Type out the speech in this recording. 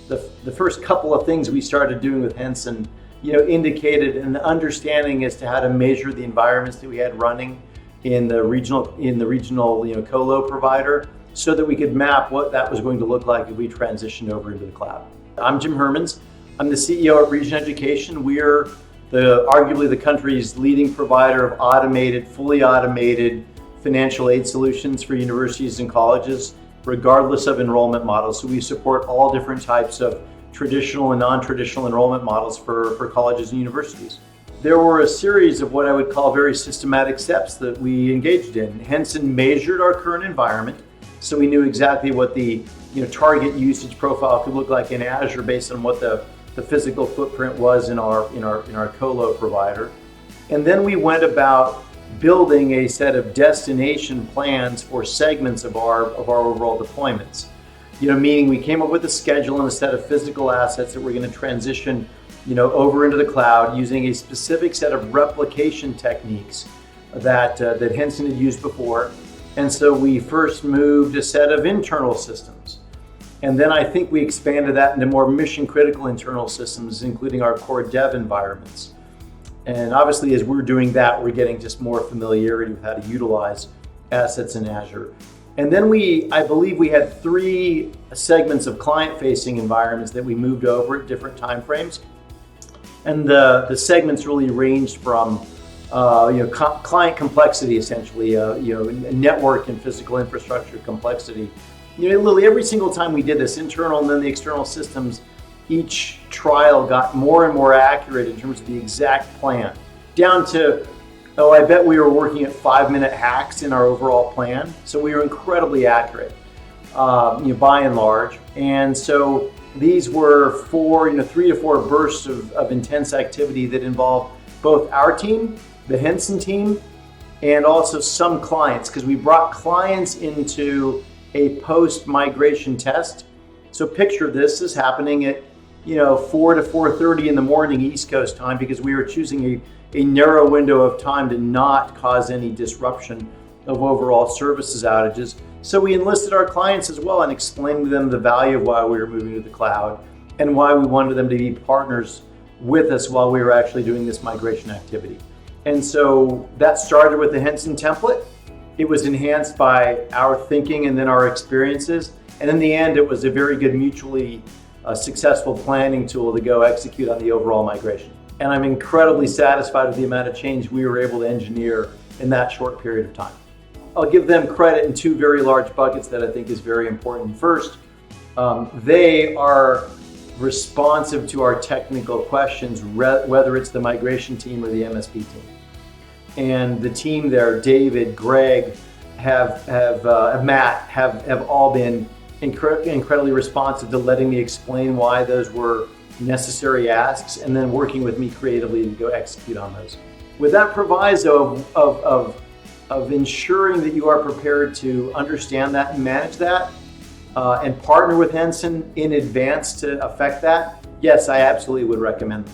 the first couple of things we started doing with Henson, indicated an understanding as to how to measure the environments that we had running in the regional colo provider, so that we could map what that was going to look like if we transitioned over into the cloud. I'm Jim Hermens. I'm the CEO of Regent Education. We're arguably the country's leading provider of fully automated financial aid solutions for universities and colleges, regardless of enrollment models. So we support all different types of traditional and non-traditional enrollment models for colleges and universities. There were a series of what I would call very systematic steps that we engaged in. Henson measured our current environment, so we knew exactly what the target usage profile could look like in Azure based on what the physical footprint was in our colo provider. And then we went about building a set of destination plans for segments of our overall deployments. Meaning we came up with a schedule and a set of physical assets that we're going to transition over into the cloud using a specific set of replication techniques that Henson had used before. And so we first moved a set of internal systems. And then I think we expanded that into more mission critical internal systems, including our core dev environments. And obviously, as we're doing that, we're getting just more familiarity with how to utilize assets in Azure. And then I believe we had 3 segments of client-facing environments that we moved over at different timeframes. And the segments really ranged from client complexity, essentially, network and physical infrastructure complexity. Literally every single time we did this, internal and then the external systems, each trial got more and more accurate in terms of the exact plan, down to, I bet we were working at 5-minute hacks in our overall plan. So we were incredibly accurate, by and large. And so these were 3 to 4 bursts of intense activity that involved both our team, the Henson team, and also some clients, because we brought clients into a post-migration test. So picture this is happening at 4 to 4:30 in the morning East Coast time, because we were choosing a narrow window of time to not cause any disruption of overall services outages. So we enlisted our clients as well and explained to them the value of why we were moving to the cloud and why we wanted them to be partners with us while we were actually doing this migration activity. And so that started with the Henson template. It was enhanced by our thinking and then our experiences. And in the end, it was a very good mutually successful planning tool to go execute on the overall migration. And I'm incredibly satisfied with the amount of change we were able to engineer in that short period of time. I'll give them credit in 2 very large buckets that I think is very important. First, they are responsive to our technical questions, whether it's the migration team or the MSP team. And the team there, David, Greg, Matt, have all been incredibly responsive to letting me explain why those were necessary asks, and then working with me creatively to go execute on those. With that proviso of ensuring that you are prepared to understand that and manage that, and partner with Henson in advance to affect that, yes, I absolutely would recommend them.